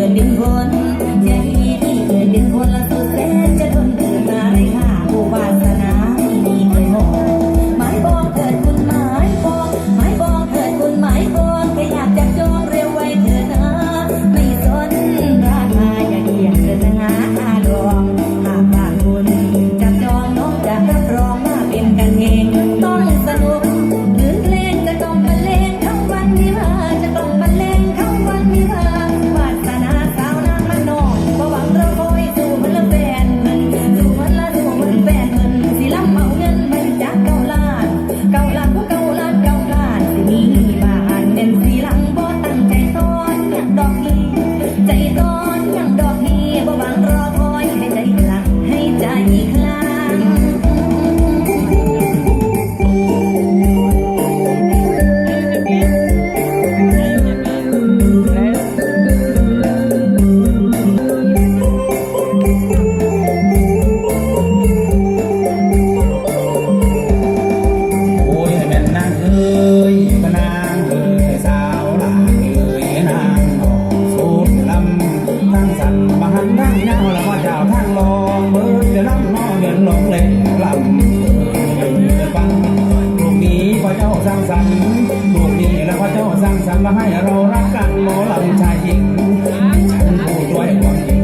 ดเป็นคนใจที่เกิดเป็นคนละสุดแสนจะทนเกิดมาในข้าผู้วาสนามีเคยมองหมายปองเกิดคุณหมายปองหมายปองเกิดคุณหมายปองแค่อยากจับจองเร็วไว้เถิดนะไม่สนราคาอย่าเกี่ยงเกินหาดองหากบางคนจับจองน้องจะรับรองว่าเป็นกันเองต้องสนุกหรือเล่นจะต้องบรรเลงทั้งวันวิวาจะต้องบรรเลงทั้งวันวิวาวาสนาสาวนางมันนอนเพราะหวังเราคอยสู่มันละแฟนมันสู่มันละสู่มันแฟนมันสิล้ำเอาเงินไปจากเก้าล้านเก้าล้านผู้เก้าล้านเก้าล้านสิมีบ้านเป็นสีหลังบ่ตั้งใจตอนยังดอกนี้ใจตอนยังดอกนี้บ่หวังรอคอยให้ใจหลังให้ใจคลาง โอ้ยแม่นนางเอ้ยพนางเอ้ยสาวหลานเอ้ยนางนองสูดลำทั้งสันมาหันทั้งเงาละมาเจ้าทั้งลองเบิดจะลำนองเดินลงเล่นลำเอ้ยฟังลูกนี้พระเจ้าสร้างสรรค์ลูกนี้แล้วพระเจ้าสร้างสรรค์มาให้เรารักกันหมอลำชายหญิงฉันผู้ด้วยความจริง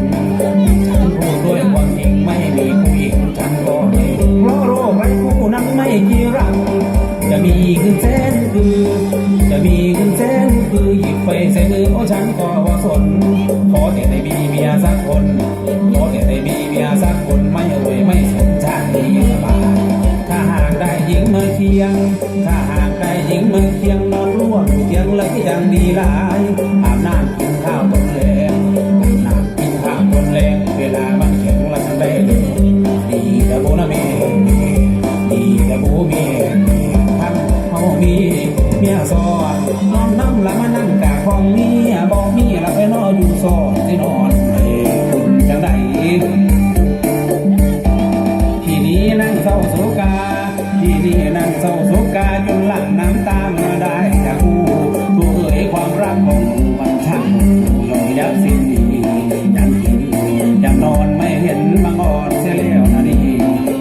ฉันผู้ด้วยความจริงไม่มีผู้หญิงฉันก็ไม่เพราะโรคไร้คู่นั้นไม่จีรังจะมีขึ้นแสนคือจะมีขึ้นแสนคือหยิบไปใส่มือโอ้ฉันก็ว่าสนขอแต่ได้มีเมียสักคนขอแต่ได้มีเมียสักคนไม่รวยไม่สนชาตินี้บาถ้าหากได้หญิงมาเคียงถ้าหากได้หญิงมาเคียงนอนร่วมเคียงเลยยังดีหลายอาบน้ำกินข้าวต้นแรงอาบน้ำกินข้าวต้นแรงเวลามันแข็งแล้วฉันได้เลยดีแต่โบนะเมดีแต่โบเมทั้งเขามีเมียซ้อนนอนน้ำละมานั่งกะของเมียบอกเมียละไปนอนอยู่ซ้อนที่นอนให้คุณจังได้ที่นี้นั่งเศร้าโศกาที่นี่นั่งเศร้าโศกาจนหลั่งน้ำตาเมื่อได้จากผู้เอ่ยความรักของมันช่างยอมยักษ์สิ้นดียังกินยังนอนไม่เห็นมังอ่อนเสียแล้วนะนี่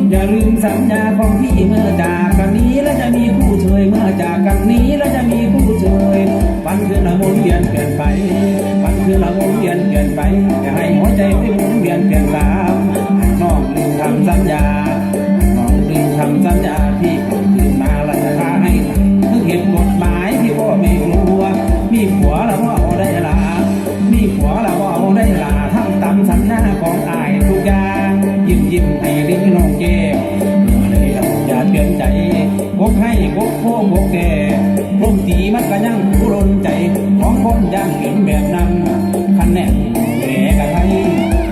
อย่าลืมสัญญาของพี่เมื่อจากกันนี้แล้วจะมีผู้เชยเมื่อจากกันนี้แล้วจะมีผู้เชยวันคืนละหมุนเวียนเปลี่ยนไปวันคืนละหมุนเวียนเปลี่ยนไปอย่าให้หัวใจไม่หมุนเวียนเปลี่ยนตามให้น้องลืมคำสัญญาน้องลืมคำสัญญาที่ก่อนคืนมาและจะฆ่าให้ตายถึงเห็นกฎหมายที่พ่อไม่รู้มีผัวแล้วพ่อเอาได้ลามีผัวแล้วพ่อเอาได้ลาทำตามสัญญาของอายทุกอย่างยิ้มให้ลิ้นน้องแก้วอย่าเตือนใจกกให้กกโค้งกกแก่ร่มตีมันก็ยังผู้รนใจของคนย่างเห็นแบบนั้นคันแน่แหวกันให้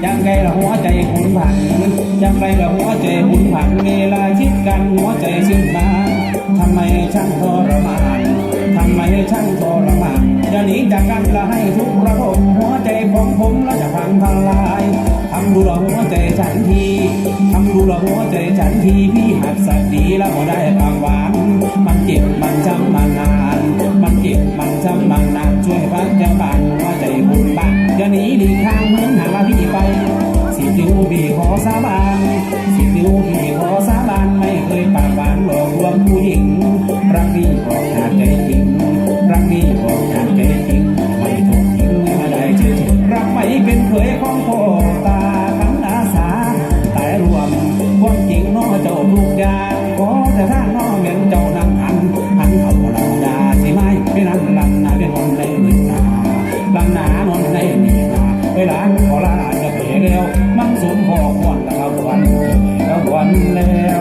ยังไงละหัวใจคุณผันยังไงละหัวใจคุณผันเวลาคิดกันหัวใจซึ้งมาทำไมช่างทรมานทำไมช่างทรมานอย่าหนีจากกันละให้ทุกระบบหัวใจของผมละจะพังทลายทำดูละหัวใจฉันทีทำดูละหัวใจฉันทีพี่หักสักดีแล้วก็ได้ปากหวานมันเจ็บมันช้ำมานานมันเจ็บมันช้ำมานานช่วยพักจะบานหัวใจบุญบ้านอย่าหนีดีทางเหมือนหาพี่ไปสิติวพี่ขอสาบานสิติวพี่ขอสาบานไม่เคยปากหวานหลอกลวงผู้หญิงรักพี่บอกหาใจจริงรักพี่บอกหาใจจริงไม่ถูกทิ้งมาได้เฉยๆรักไม่เป็นเคยของพ่อตาขันอาสาแต่รวมความจริงน้อเจ้าทุกอย่างขอแต่ทางน้อเหมือนเจ้านั่งหันเขาลำดาสิไม่ไม่นั่งลำนาเป็นคนในหนึ่งนาลำนานอนในนี่นาเวลาขอลาจะไปแล้วมันสมพอควรแล้ววันแล้ว